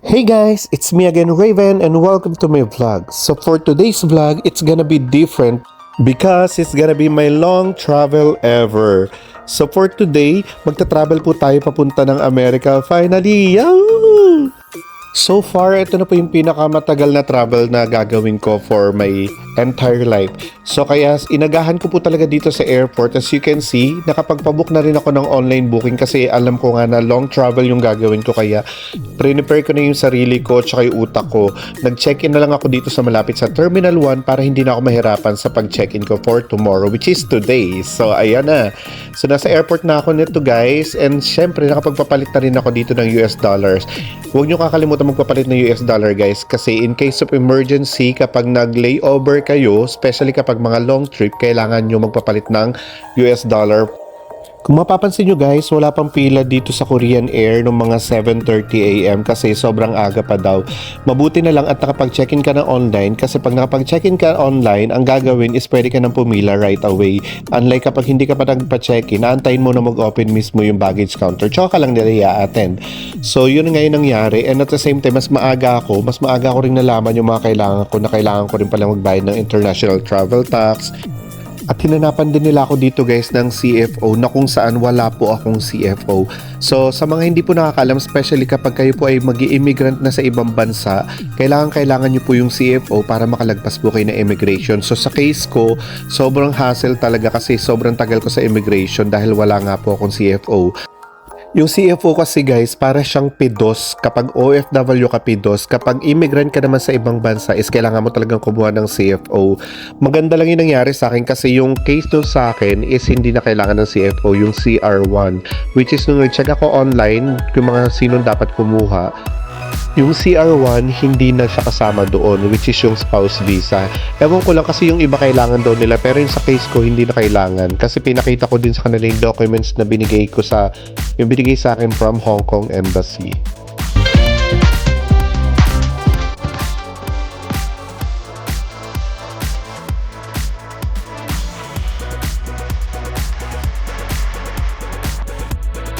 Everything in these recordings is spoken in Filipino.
Hey guys, it's me again Raven and welcome to my vlog. So for today's vlog, it's gonna be different because it's gonna be my long travel ever. So for today, magta-travel po tayo papunta ng Amerika finally. Yahoo! So far, ito na po yung pinakamatagal na travel na gagawin ko for my entire life. So kaya inagahan ko po talaga dito sa airport. As you can see, nakapagpabook na rin ako ng online booking kasi alam ko nga na long travel yung gagawin ko. Kaya prepare ko na yung sarili ko at yung utak ko. Nag-check-in na lang ako dito sa malapit sa Terminal 1 para hindi na ako mahirapan sa pag-check-in ko for tomorrow, which is today. So ayan na. So nasa airport na ako nito guys. And syempre nakapagpapalit na rin ako dito ng US dollars. Huwag nyo kakalimutan magpapalit ng US dollar guys kasi in case of emergency kapag nag-layover kayo, especially kapag mga long trip, kailangan nyo magpapalit ng US dollar. Kung mapapansin nyo guys, wala pang pila dito sa Korean Air noong mga 7:30 AM kasi sobrang aga pa daw. Mabuti na lang at nakapag-check-in ka na online kasi pag nakapag-check-in ka online, ang gagawin is pwede ka nang pumila right away. Unlike kapag hindi ka pa nagpa-check-in, naantayin mo na mag-open mismo yung baggage counter tsaka ka lang nila i-attend. So yun nga yung nangyari, and at the same time, mas maaga ako rin nalaman yung mga kailangan ko rin pala magbayad ng international travel tax. At hinanapan din nila ako dito guys ng CFO na kung saan wala po akong CFO. So sa mga hindi po nakakalam, especially kapag kayo po ay mag-i-immigrant na sa ibang bansa, kailangan nyo po yung CFO para makalagpas po kayo ng immigration. So sa case ko, sobrang hassle talaga kasi sobrang tagal ko sa immigration dahil wala nga po akong CFO. Yung CFO kasi guys, para siyang PIDOS. Kapag OFW ka PIDOS, kapag immigrant ka naman sa ibang bansa is kailangan mo talagang kumuha ng CFO. Maganda lang yung nangyari sa akin kasi yung case doon sa akin is hindi na kailangan ng CFO, yung CR1. Which is nung nag-check ako online kung mga sinong dapat kumuha, yung CR1 hindi na siya kasama doon, which is yung spouse visa. Ewan ko lang kasi yung iba kailangan daw nila, pero yung sa case ko hindi na kailangan kasi pinakita ko din sa kanila yung documents na binigay sa akin from Hong Kong Embassy.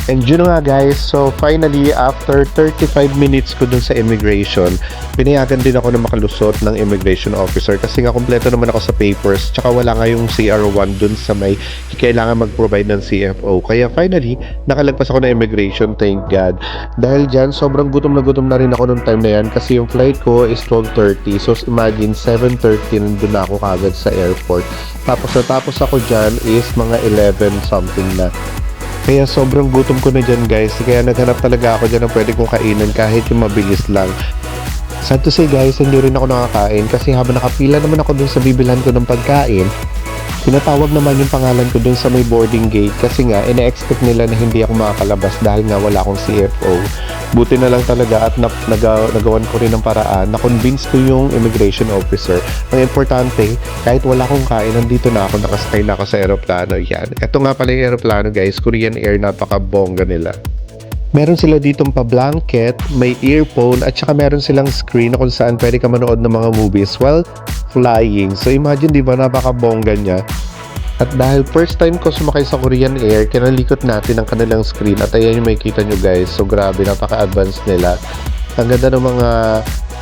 And yun nga guys, so finally after 35 minutes ko dun sa immigration, pinayagan din ako na makalusot ng immigration officer kasi nga kompleto naman ako sa papers, tsaka wala nga yung CR1 dun sa may kailangan mag-provide ng CFO. Kaya finally, nakalagpas ako ng immigration, thank God. Dahil dyan, sobrang gutom na rin ako nung time na yan kasi yung flight ko is 12:30. So imagine, 7:30 nandun na ako kagad sa airport. Tapos natapos ako dyan is mga 11 something na. Kaya sobrang gutom ko na dyan guys. Kaya naghanap talaga ako dyan ng pwede kong kainin kahit yung mabilis lang. Sad to say guys, hindi rin ako nakakain kasi habang nakapila naman ako dun sa bibilhan ko ng pagkain, tinatawag naman yung pangalan ko dun sa may boarding gate kasi nga ina-expect nila na hindi ako makakalabas dahil nga wala akong CFO. Buti na lang talaga at nagawan ko rin ng paraan, na-convince ko yung immigration officer. Ang importante, kahit wala akong kain, nandito na ako, nakasakay na ako sa aeroplano. Yan. Ito nga pala yung aeroplano guys, Korean Air, napaka-bongga nila. Meron sila ditong pa-blanket, may earphone, at saka meron silang screen na kung saan pwede ka manood ng mga movies while flying. So imagine, di ba, napaka-bongga niya. At dahil first time ko sumakay sa Korean Air, kinalikot natin ang kanilang screen at ayan yung makikita nyo guys. So grabe, napaka-advanced nila. Ang ganda ng mga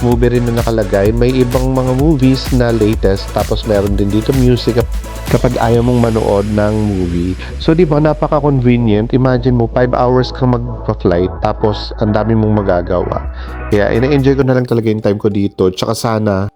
movie rin na nakalagay. May ibang mga movies na latest, tapos meron din dito music kapag ayaw mong manood ng movie. So di ba, napaka-convenient. Imagine mo, 5 hours kang magpa-flight, tapos ang dami mong magagawa. Kaya ina-enjoy ko na lang talaga yung time ko dito. Tsaka sana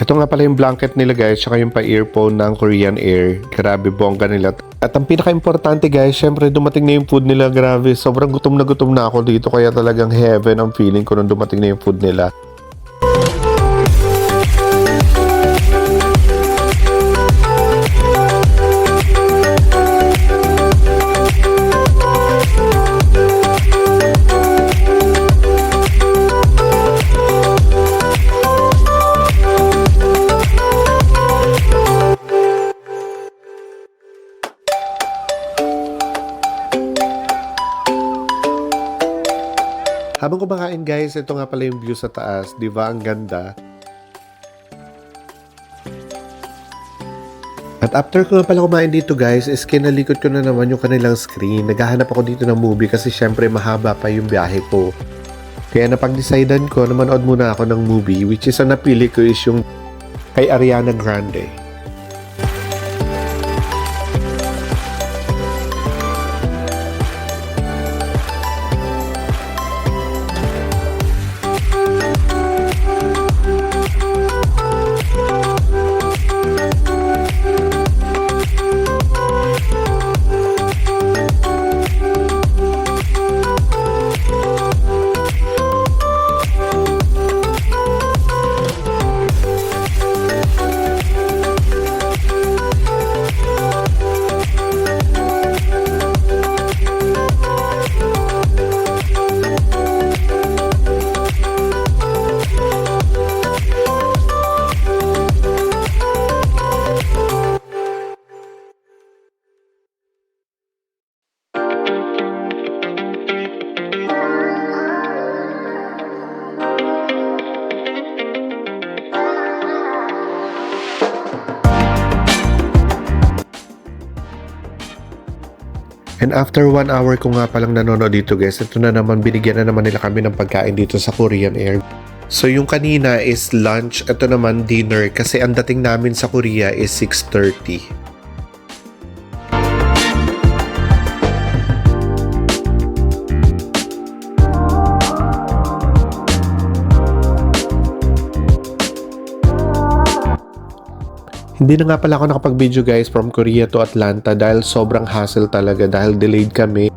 ito nga pala yung blanket nila guys, tsaka yung pa-earphone ng Korean Air. Grabe, bongga nila. At ang pinaka-importante guys, syempre dumating na yung food nila. Grabe, sobrang gutom na ako dito. Kaya talagang heaven ang feeling ko nung dumating na yung food nila. Habang kumakain guys, ito nga pala yung view sa taas. Di ba? Ang ganda. At after ko pala kumain dito guys, is kinalikot ko na naman yung kanilang screen. Naghahanap ako dito ng movie kasi syempre mahaba pa yung biyahe ko. Kaya napag-decidean ko na manood muna ako ng movie, which is ang napili ko is yung kay Ariana Grande. And after 1 hour ko nga palang nanonood dito guys, ito na naman, binigyan na naman nila kami ng pagkain dito sa Korean Air. So yung kanina is lunch, ito naman dinner kasi ang dating namin sa Korea is 6:30. Hindi na nga pala ako nakapag-video guys from Korea to Atlanta dahil sobrang hassle talaga dahil delayed kami.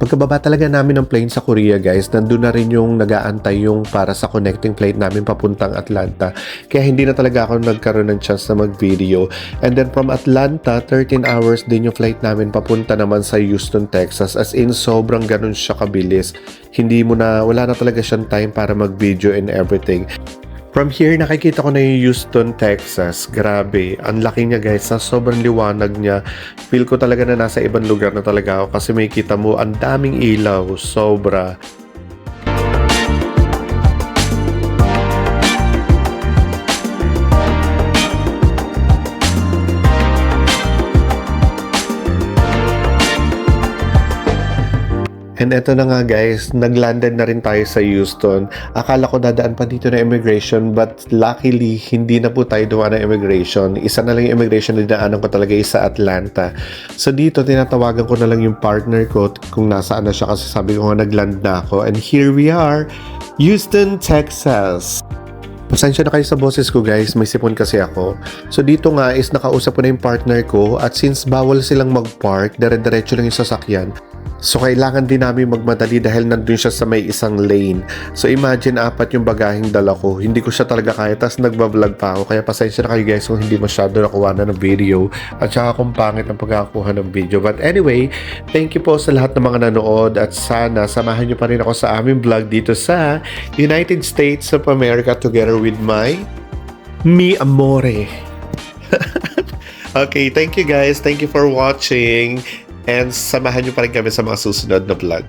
Pagkababa talaga namin ng plane sa Korea guys, nandun na rin yung nag-aantay yung para sa connecting flight namin papuntang Atlanta. Kaya hindi na talaga ako nagkaroon ng chance na mag-video. And then from Atlanta, 13 hours din yung flight namin papunta naman sa Houston, Texas. As in, sobrang ganun siya kabilis. Wala na talaga siyang time para mag-video and everything. From here, nakikita ko na yung Houston, Texas. Grabe, ang laki niya guys. Sobrang liwanag niya. Feel ko talaga na nasa ibang lugar na talaga ako kasi may kita mo, ang daming ilaw. Sobra. And eto na nga guys, naglanded na rin tayo sa Houston. Akala ko dadaan pa dito na immigration but luckily hindi na po tayo dumaan ng immigration. Isa na lang yung immigration na dinaanan ko talaga is sa Atlanta. So dito tinatawagan ko na lang yung partner ko kung nasaan na siya kasi sabi ko nga nagland na ako. And here we are, Houston, Texas. Pasensya na kayo sa boses ko guys, may sipon kasi ako. So dito nga is nakausap ko na yung partner ko at since bawal silang mag-park, dire-diretso lang yung sasakyan. So kailangan din namin magmadali dahil nandun siya sa may isang lane. So imagine 4 yung bagaheng dala ko. Hindi ko siya talaga kaya, tas nagbablog pa ako. Kaya pasensya na kayo guys kung hindi masyado nakuha na ng video. At saka kung pangit ang pagkakakuha ng video. But anyway, thank you po sa lahat ng mga nanood. At sana samahan nyo pa rin ako sa aming vlog dito sa United States of America together with my Mi Amore. Okay, thank you guys. Thank you for watching. And samahan nyo pa rin kami sa mga susunod na vlog.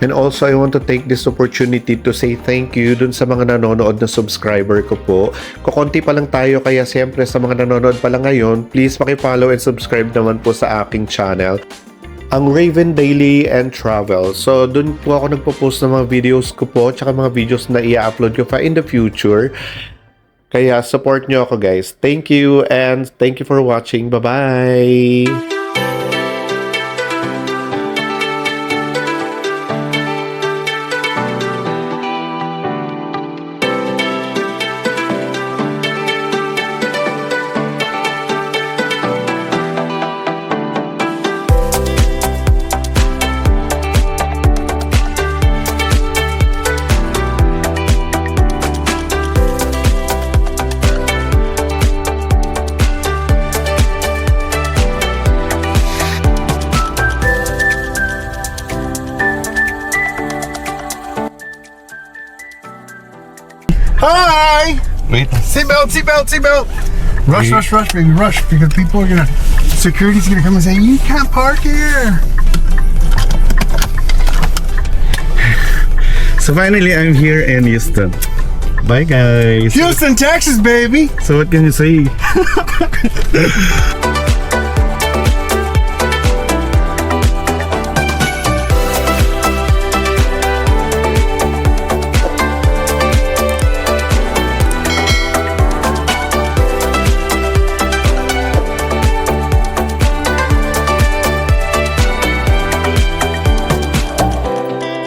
And also, I want to take this opportunity to say thank you dun sa mga nanonood na subscriber ko po. Kukunti pa lang tayo kaya siyempre sa mga nanonood pa lang ngayon, please paki-follow and subscribe naman po sa aking channel, ang Raven Daily and Travel. So, dun po ako nagpo-post ng mga videos ko po tsaka mga videos na i-upload ko pa in the future. Kaya support nyo ako guys. Thank you and thank you for watching. Bye-bye! Hi! Wait. Seatbelt, seatbelt, seatbelt! Rush, rush, rush, baby, rush, because people are security's gonna come and say, you can't park here! So finally, I'm here in Houston. Bye, guys. Houston, Texas, baby. So what can you say?